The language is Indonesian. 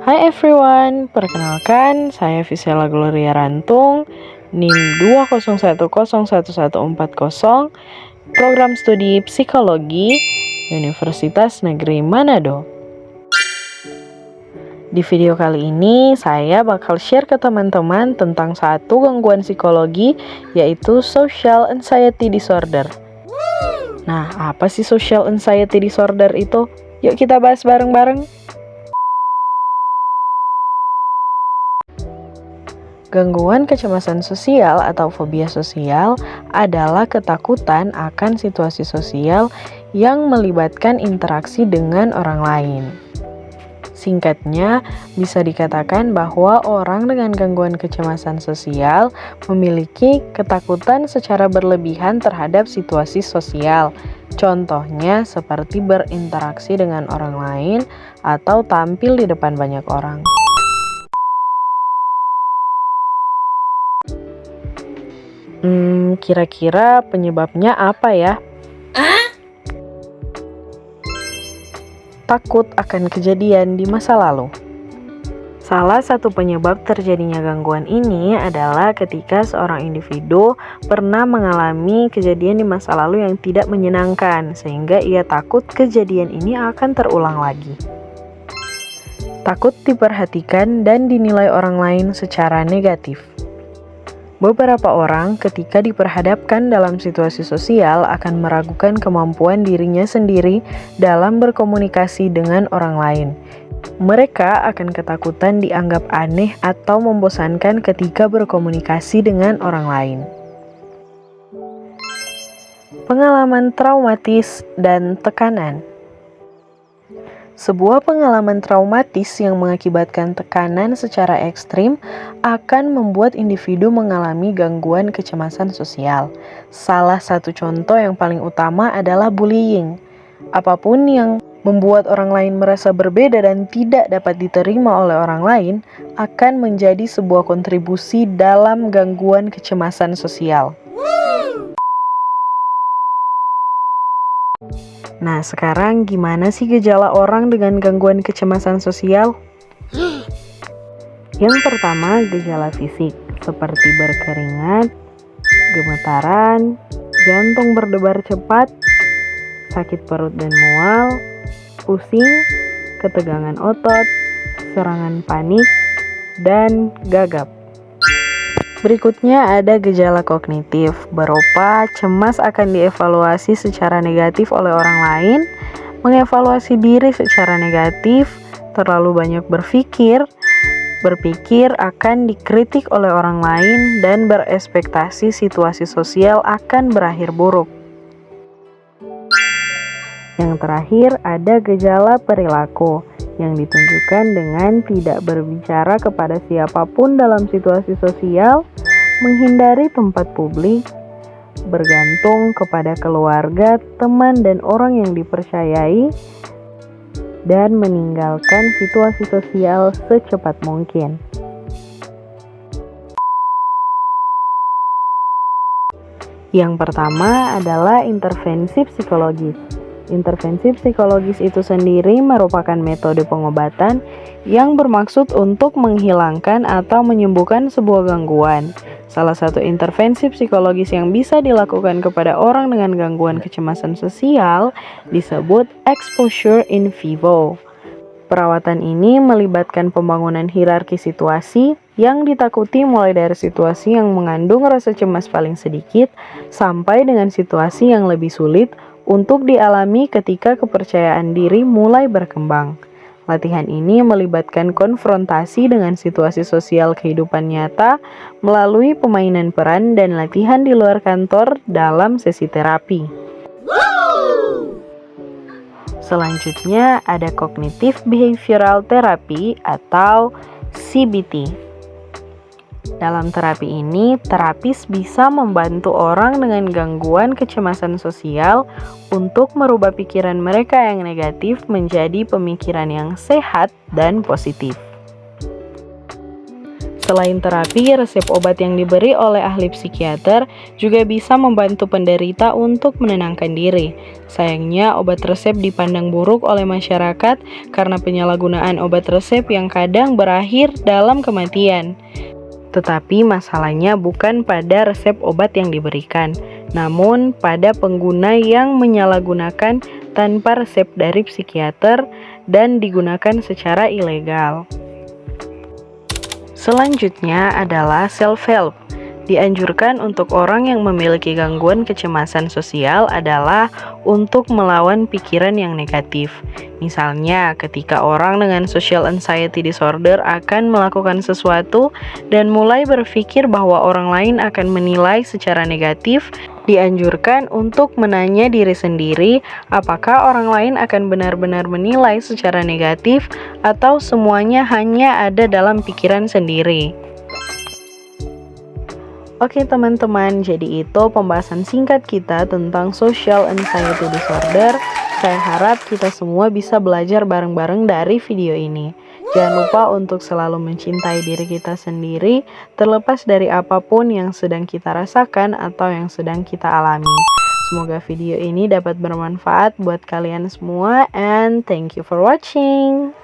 Hai everyone, perkenalkan saya Visela Gloria Rantung, NIM 201011140, Program Studi Psikologi, Universitas Negeri Manado. Di video kali ini, saya bakal share ke teman-teman tentang satu gangguan psikologi, yaitu Social Anxiety Disorder. Nah, apa sih Social Anxiety Disorder itu? Yuk kita bahas bareng-bareng. Gangguan kecemasan sosial atau fobia sosial adalah ketakutan akan situasi sosial yang melibatkan interaksi dengan orang lain. Singkatnya, bisa dikatakan bahwa orang dengan gangguan kecemasan sosial memiliki ketakutan secara berlebihan terhadap situasi sosial. Contohnya seperti berinteraksi dengan orang lain atau tampil di depan banyak orang. Kira-kira penyebabnya apa ya? Takut akan kejadian di masa lalu. Salah satu penyebab terjadinya gangguan ini adalah ketika seorang individu pernah mengalami kejadian di masa lalu yang tidak menyenangkan, sehingga ia takut kejadian ini akan terulang lagi. Takut diperhatikan dan dinilai orang lain secara negatif. Beberapa orang ketika diperhadapkan dalam situasi sosial akan meragukan kemampuan dirinya sendiri dalam berkomunikasi dengan orang lain. Mereka akan ketakutan dianggap aneh atau membosankan ketika berkomunikasi dengan orang lain. Pengalaman traumatis dan tekanan. Sebuah pengalaman traumatis yang mengakibatkan tekanan secara ekstrim akan membuat individu mengalami gangguan kecemasan sosial. Salah satu contoh yang paling utama adalah bullying. Apapun yang membuat orang lain merasa berbeda dan tidak dapat diterima oleh orang lain akan menjadi sebuah kontribusi dalam gangguan kecemasan sosial. Nah, sekarang gimana sih gejala orang dengan gangguan kecemasan sosial? Yang pertama, gejala fisik seperti berkeringat, gemetaran, jantung berdebar cepat, sakit perut dan mual, pusing, ketegangan otot, serangan panik, dan gagap. Berikutnya ada gejala kognitif, berupa cemas akan dievaluasi secara negatif oleh orang lain, mengevaluasi diri secara negatif, terlalu banyak berpikir akan dikritik oleh orang lain, dan berespektasi situasi sosial akan berakhir buruk. Yang terakhir ada gejala perilaku, yang ditunjukkan dengan tidak berbicara kepada siapapun dalam situasi sosial, menghindari tempat publik, bergantung kepada keluarga, teman, dan orang yang dipercayai, dan meninggalkan situasi sosial secepat mungkin. Yang pertama adalah intervensi psikologis. Intervensi psikologis itu sendiri merupakan metode pengobatan yang bermaksud untuk menghilangkan atau menyembuhkan sebuah gangguan. Salah satu intervensi psikologis yang bisa dilakukan kepada orang dengan gangguan kecemasan sosial disebut exposure in vivo. Perawatan ini melibatkan pembangunan hierarki situasi yang ditakuti mulai dari situasi yang mengandung rasa cemas paling sedikit sampai dengan situasi yang lebih sulit untuk dialami ketika kepercayaan diri mulai berkembang. Latihan ini melibatkan konfrontasi dengan situasi sosial kehidupan nyata melalui pemainan peran dan latihan di luar kantor dalam sesi terapi. Selanjutnya ada Cognitive Behavioral Therapy atau CBT. Dalam terapi ini, terapis bisa membantu orang dengan gangguan kecemasan sosial untuk merubah pikiran mereka yang negatif menjadi pemikiran yang sehat dan positif. Selain terapi, resep obat yang diberi oleh ahli psikiater juga bisa membantu penderita untuk menenangkan diri. Sayangnya, obat resep dipandang buruk oleh masyarakat karena penyalahgunaan obat resep yang kadang berakhir dalam kematian. Tetapi masalahnya bukan pada resep obat yang diberikan, namun pada pengguna yang menyalahgunakan tanpa resep dari psikiater dan digunakan secara ilegal. Selanjutnya adalah self-help. Dianjurkan untuk orang yang memiliki gangguan kecemasan sosial adalah untuk melawan pikiran yang negatif. Misalnya, ketika orang dengan social anxiety disorder akan melakukan sesuatu dan mulai berpikir bahwa orang lain akan menilai secara negatif, dianjurkan untuk menanya diri sendiri apakah orang lain akan benar-benar menilai secara negatif atau semuanya hanya ada dalam pikiran sendiri. Oke teman-teman, jadi itu pembahasan singkat kita tentang social anxiety disorder. Saya harap kita semua bisa belajar bareng-bareng dari video ini. Jangan lupa untuk selalu mencintai diri kita sendiri, terlepas dari apapun yang sedang kita rasakan atau yang sedang kita alami. Semoga video ini dapat bermanfaat buat kalian semua, and thank you for watching.